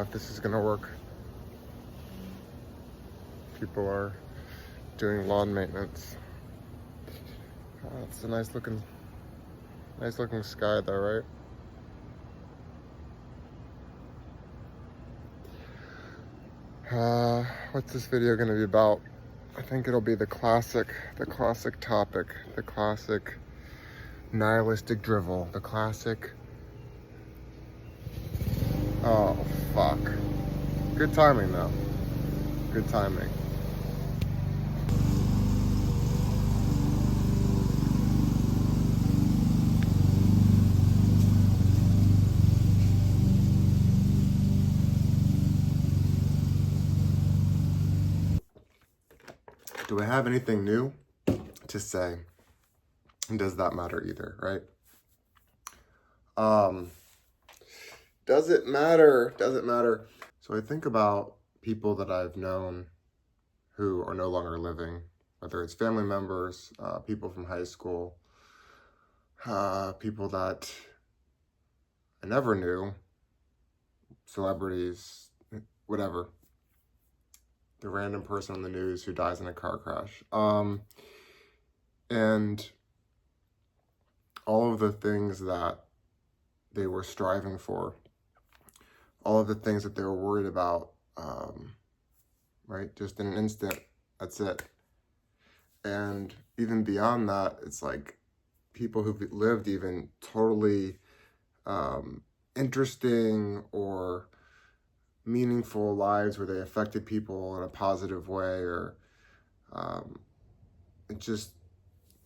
know if this is gonna work. People are doing lawn maintenance. It's a nice looking sky though, right? What's this video gonna be about? I think it'll be the classic topic, the classic nihilistic drivel, the classic, oh fuck. Good timing though, good timing. Do I have anything new to say? And does that matter either, right? Does it matter? Does it matter? So I think about people that I've known who are no longer living, whether it's family members, people from high school, people that I never knew, celebrities, whatever. The random person on the news who dies in a car crash. And all of the things that they were striving for, all of the things that they were worried about, right? Just in an instant, that's it. And even beyond that, it's like people who've lived even totally interesting or meaningful lives where they affected people in a positive way, or it just,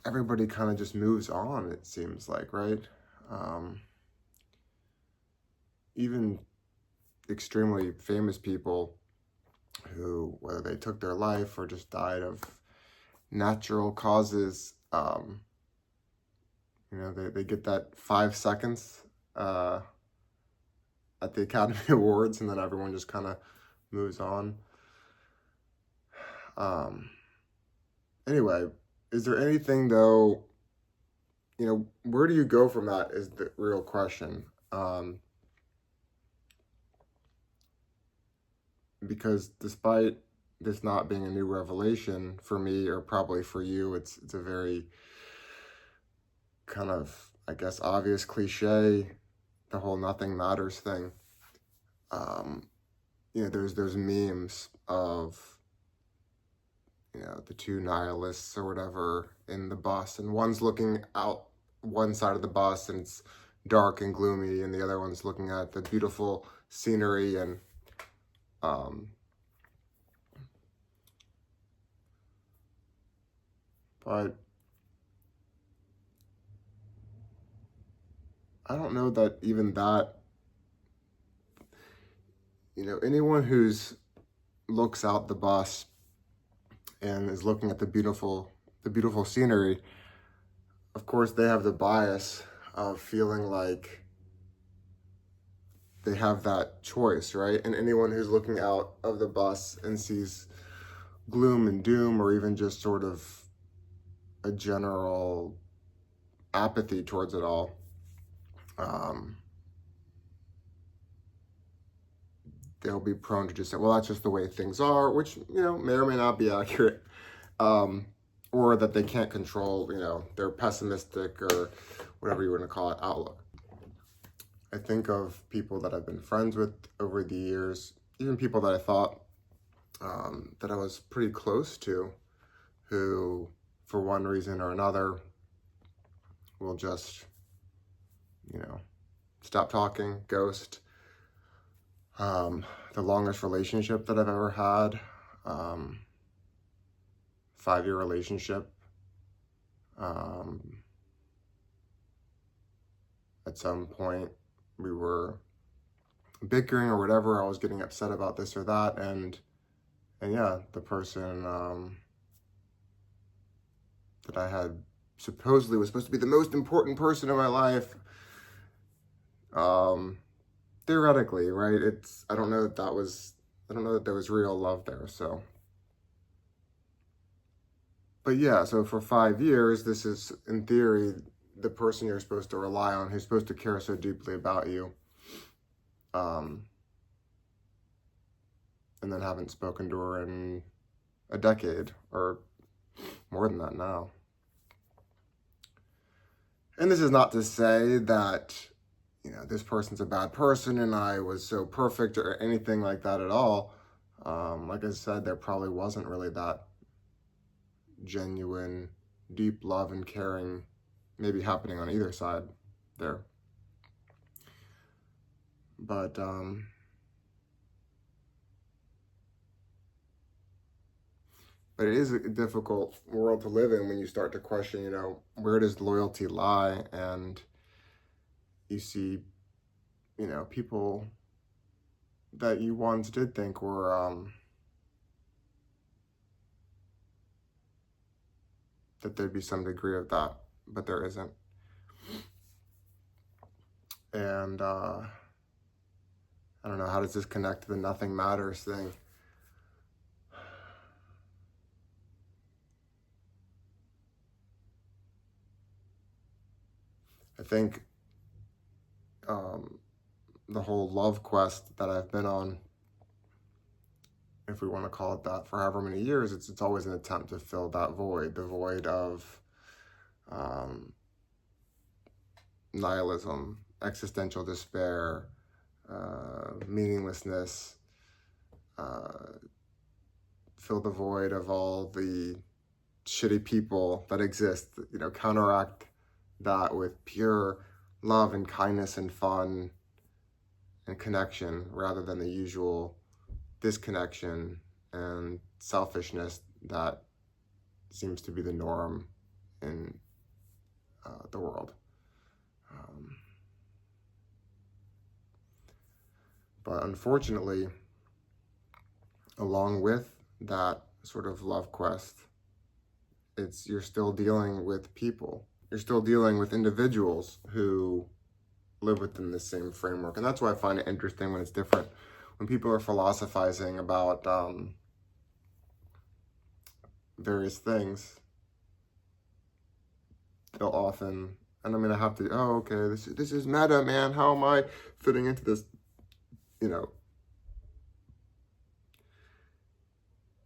everybody kind of just moves on, it seems like, right? Even extremely famous people who, whether they took their life or just died of natural causes, you know, they get that 5 seconds at the Academy Awards, and then everyone just kind of moves on. Anyway, is there anything though, you know, where do you go from that is the real question. Because despite this not being a new revelation for me, or probably for you, it's a very kind of, I guess, obvious cliche, the whole nothing matters thing. You know, there's memes of, you know, the two nihilists or whatever in the bus, and one's looking out one side of the bus and it's dark and gloomy, and the other one's looking at the beautiful scenery. And but I don't know that even that, you know, anyone who's looks out the bus and is looking at the beautiful scenery, of course they have the bias of feeling like they have that choice, right? And anyone who's looking out of the bus and sees gloom and doom, or even just sort of a general apathy towards it all, they'll be prone to just say, well, that's just the way things are, which, you know, may or may not be accurate. Or that they can't control, you know, their pessimistic, or whatever you want to call it, outlook. I think of people that I've been friends with over the years, even people that I thought that I was pretty close to, who, for one reason or another, will just, you know, stop talking, ghost. The longest relationship that I've ever had, 5-year relationship. At some point we were bickering or whatever. I was getting upset about this or that, and yeah, the person that I had supposedly was supposed to be the most important person in my life, theoretically, right? I don't know that there was real love there. So, but yeah, so for 5 years, this is, in theory, the person you're supposed to rely on, who's supposed to care so deeply about you. and then haven't spoken to her in a decade or more than that now. And this is not to say that, this person's a bad person and I was so perfect or anything like that at all. Like I said, there probably wasn't really that genuine, deep love and caring maybe happening on either side there. But it is a difficult world to live in when you start to question, where does loyalty lie? And you see, people that you once did think were, that there'd be some degree of that, but there isn't. And I don't know, how does this connect to the nothing matters thing? I think the whole love quest that I've been on, if we want to call it that, for however many years, it's always an attempt to fill that void, the void of nihilism, existential despair, meaninglessness, fill the void of all the shitty people that exist, counteract that with pure love and kindness and fun and connection rather than the usual disconnection and selfishness that seems to be the norm in the world. But unfortunately, along with that sort of love quest, you're still dealing with people. You're still dealing with individuals who live within the same framework. And that's why I find it interesting when it's different. When people are philosophizing about various things, they'll often, and I'm going to have to, okay, this is meta, man. How am I fitting into this?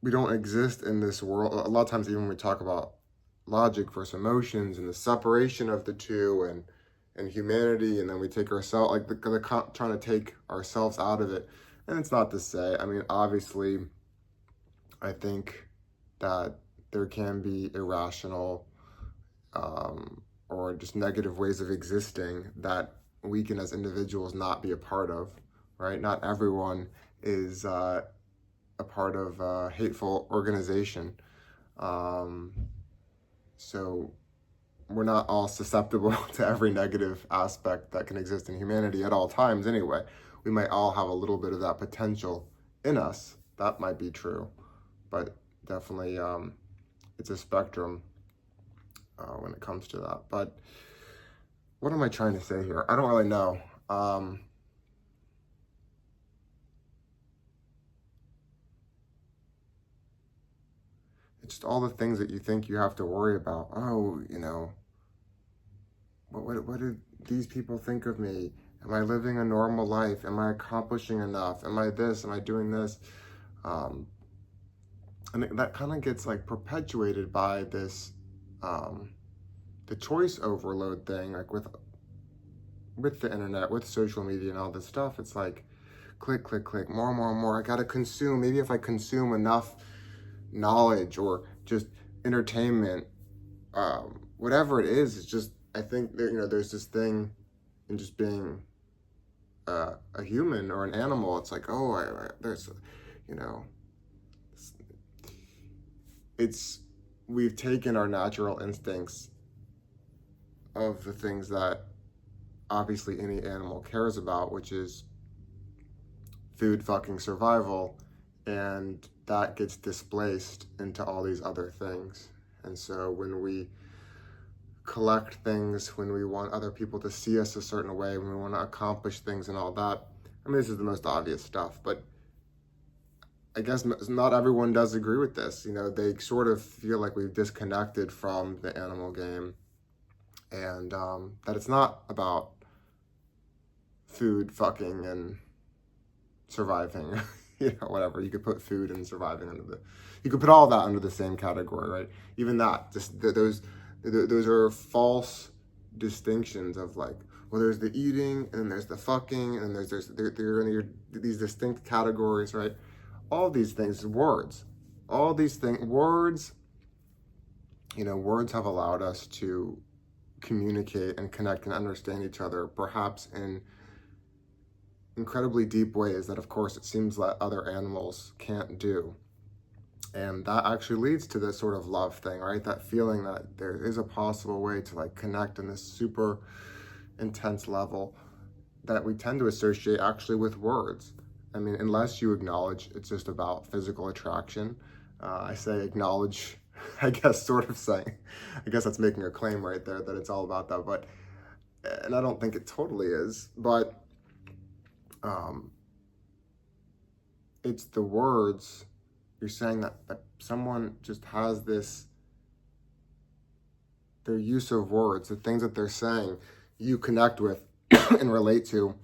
We don't exist in this world. A lot of times, even when we talk about logic versus emotions and the separation of the two and humanity, and then we take ourselves, like they're trying to take ourselves out of it. And it's not to say, obviously, I think that there can be irrational or just negative ways of existing that we can as individuals not be a part of, right? Not everyone is a part of a hateful organization. So we're not all susceptible to every negative aspect that can exist in humanity at all times anyway. We might all have a little bit of that potential in us. That might be true, but definitely it's a spectrum when it comes to that. But what am I trying to say here? I don't really know. It's just all the things that you think you have to worry about. What did these people think of me? Am I living a normal life? Am I accomplishing enough? Am I this? Am I doing this? And that kind of gets like perpetuated by this, the choice overload thing, like with the internet, with social media and all this stuff. It's like, click, click, click, more, more, more. I gotta consume. Maybe if I consume enough knowledge or just entertainment, whatever it is, it's just, I think that, there's this thing in just being a human or an animal. It's like, there's, we've taken our natural instincts of the things that obviously any animal cares about, which is food, fucking survival, and that gets displaced into all these other things. And so when we collect things, when we want other people to see us a certain way, when we want to accomplish things and all that, this is the most obvious stuff, but I guess not everyone does agree with this. They sort of feel like we've disconnected from the animal game, and that it's not about food, fucking, and surviving. whatever. You could put food and surviving you could put all that under the same category, right? Even that, just those are false distinctions of like, well, there's the eating, and then there's the fucking, and then there these distinct categories, right? All these things, words, all these things, words, words have allowed us to communicate and connect and understand each other, perhaps in incredibly deep ways that, of course, it seems that other animals can't do. And that actually leads to this sort of love thing, right? That feeling that there is a possible way to like connect in this super intense level that we tend to associate actually with words. I mean, unless you acknowledge it's just about physical attraction. I say acknowledge, I guess, sort of saying, I guess that's making a claim right there that it's all about that. But, and I don't think it totally is, but it's the words. You're saying that someone just has this, their use of words, the things that they're saying, you connect with and relate to,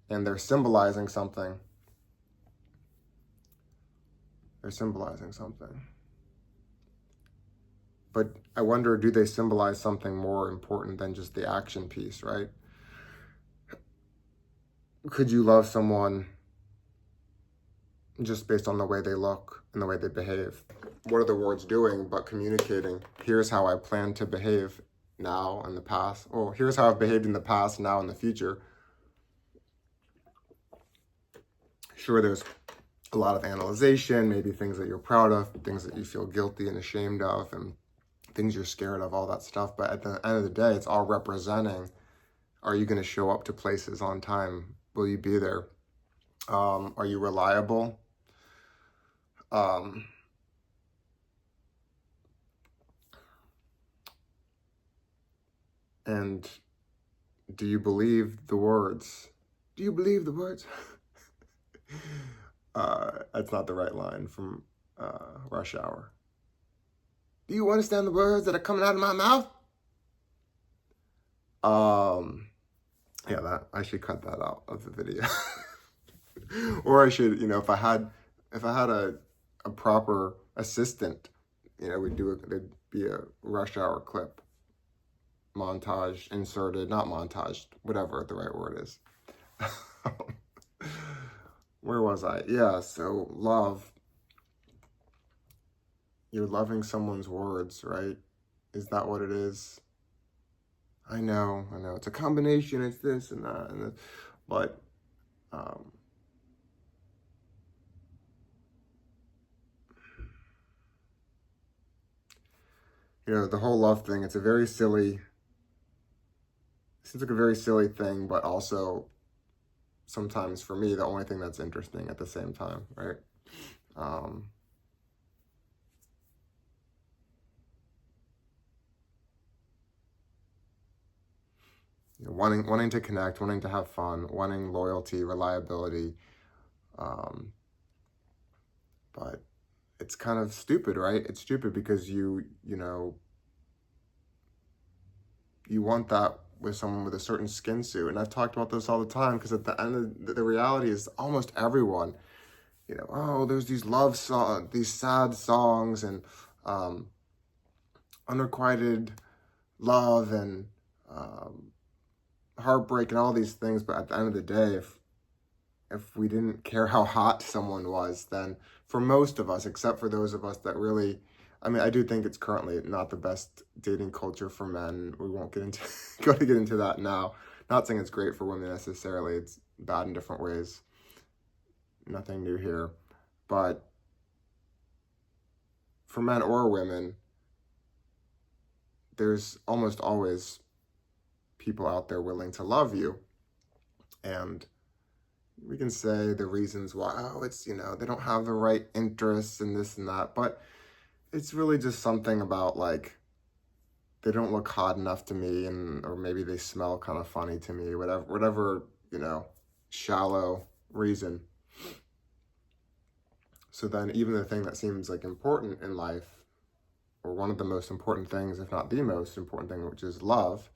and they're symbolizing something. They're symbolizing something. But I wonder, do they symbolize something more important than just the action piece, right? Could you love someone just based on the way they look and the way they behave? What are the words doing but communicating? Here's how I plan to behave now and the past. Or here's how I've behaved in the past, now, and the future. Sure, there's a lot of analyzation, maybe things that you're proud of, things that you feel guilty and ashamed of, and things you're scared of, all that stuff. But at the end of the day, it's all representing, are you going to show up to places on time? Will you be there? Are you reliable? And do you believe the words? Do you believe the words? That's not the right line from Rush Hour. Do you understand the words that are coming out of my mouth? Yeah, that I should cut that out of the video. Or I should, if I had a proper assistant, there'd be a Rush Hour clip, montage inserted, not montaged, whatever the right word is. Where was I? Yeah, so love. You're loving someone's words, right? Is that what it is? I know. It's a combination. It's this and that and this. But the whole love thing, it's a very silly, seems like a very silly thing, but also sometimes for me, the only thing that's interesting at the same time, right? Wanting to connect, wanting to have fun, wanting loyalty, reliability. But it's kind of stupid, right? It's stupid because you want that with someone with a certain skin suit. And I've talked about this all the time because at the end of the reality is almost everyone, there's these love songs, these sad songs and unrequited love and heartbreak and all these things. But at the end of the day, if we didn't care how hot someone was, then for most of us, except for those of us that really, I do think it's currently not the best dating culture for men. We won't get into that now. Not saying it's great for women necessarily. It's bad in different ways. Nothing new here. But for men or women, there's almost always people out there willing to love you. And we can say the reasons why, it's, they don't have the right interests and this and that, but it's really just something about like, they don't look hot enough to me, or maybe they smell kind of funny to me, whatever, shallow reason. So then even the thing that seems like important in life, or one of the most important things, if not the most important thing, which is love.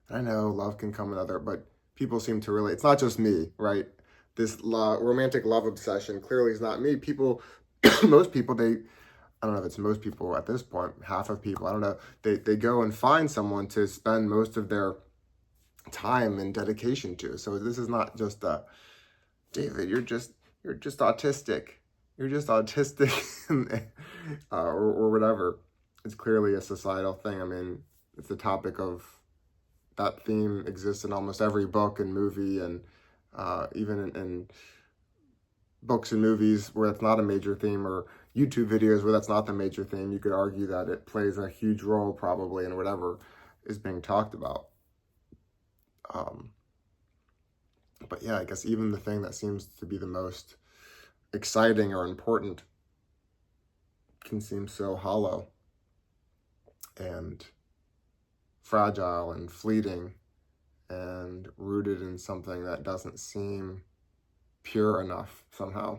And I know love can come in but people seem to really, it's not just me, right? this romantic love obsession clearly is not me. People, most people, I don't know if it's most people at this point, half of people, I don't know, they go and find someone to spend most of their time and dedication to. So this is not just David, you're just autistic. You're just autistic, or whatever. It's clearly a societal thing. I mean, it's the topic of that theme exists in almost every book and movie, and even in books and movies where it's not a major theme, or YouTube videos where that's not the major theme. You could argue that it plays a huge role probably in whatever is being talked about. But yeah, I guess even the thing that seems to be the most exciting or important can seem so hollow and fragile and fleeting and rooted in something that doesn't seem pure enough somehow.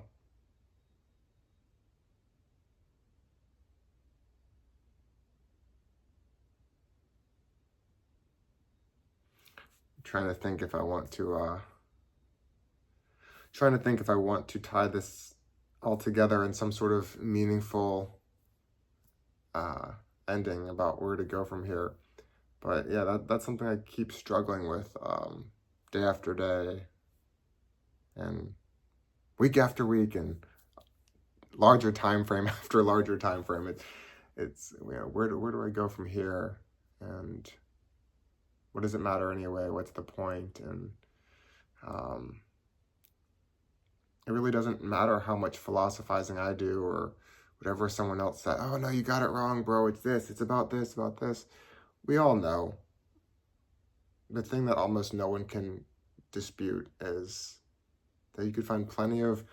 I'm trying to think if I want to tie this all together in some sort of meaningful ending about where to go from here. But yeah, that's something I keep struggling with day after day and week after week and larger time frame after larger time frame. It's you know, where do I go from here, and what does it matter anyway? What's the point? And it really doesn't matter how much philosophizing I do or whatever someone else said. Oh no, you got it wrong, bro. It's this. It's about this. About this. We all know. The thing that almost no one can dispute is that you could find plenty of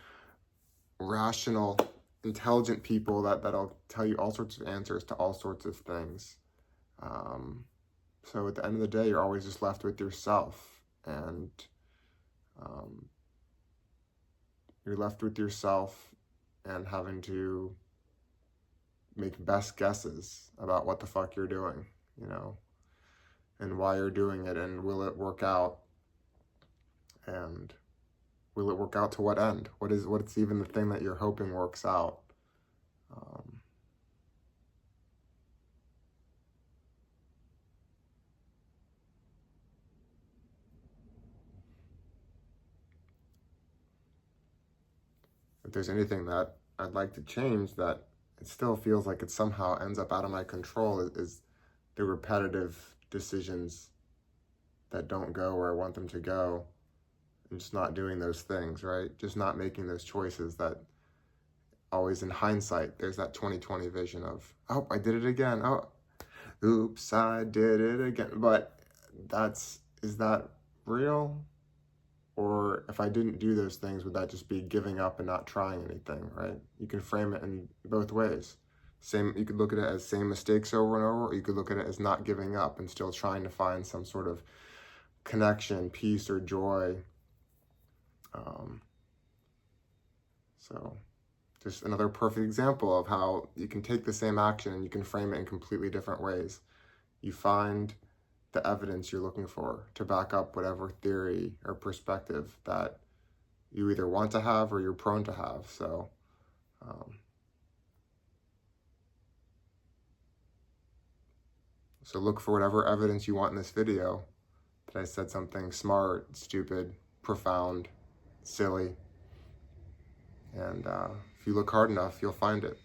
rational, intelligent people that'll tell you all sorts of answers to all sorts of things. So at the end of the day, you're always just left with yourself, and you're left with yourself and having to make best guesses about what the fuck you're doing, you know, and why you're doing it, and will it work out, and will it work out to what end? What's even the thing that you're hoping works out? If there's anything that I'd like to change, that it still feels like it somehow ends up out of my control, is the repetitive decisions that don't go where I want them to go, and just not doing those things, right? Just not making those choices that always in hindsight, there's that 2020 vision of, oh, I did it again. Oh, oops, I did it again. But is that real? Or if I didn't do those things, would that just be giving up and not trying anything, right? You can frame it in both ways. You could look at it as same mistakes over and over, or you could look at it as not giving up and still trying to find some sort of connection, peace, or joy. So just another perfect example of how you can take the same action and you can frame it in completely different ways. You find the evidence you're looking for to back up whatever theory or perspective that you either want to have or you're prone to have. So look for whatever evidence you want in this video that I said something smart, stupid, profound, silly, and if you look hard enough, you'll find it.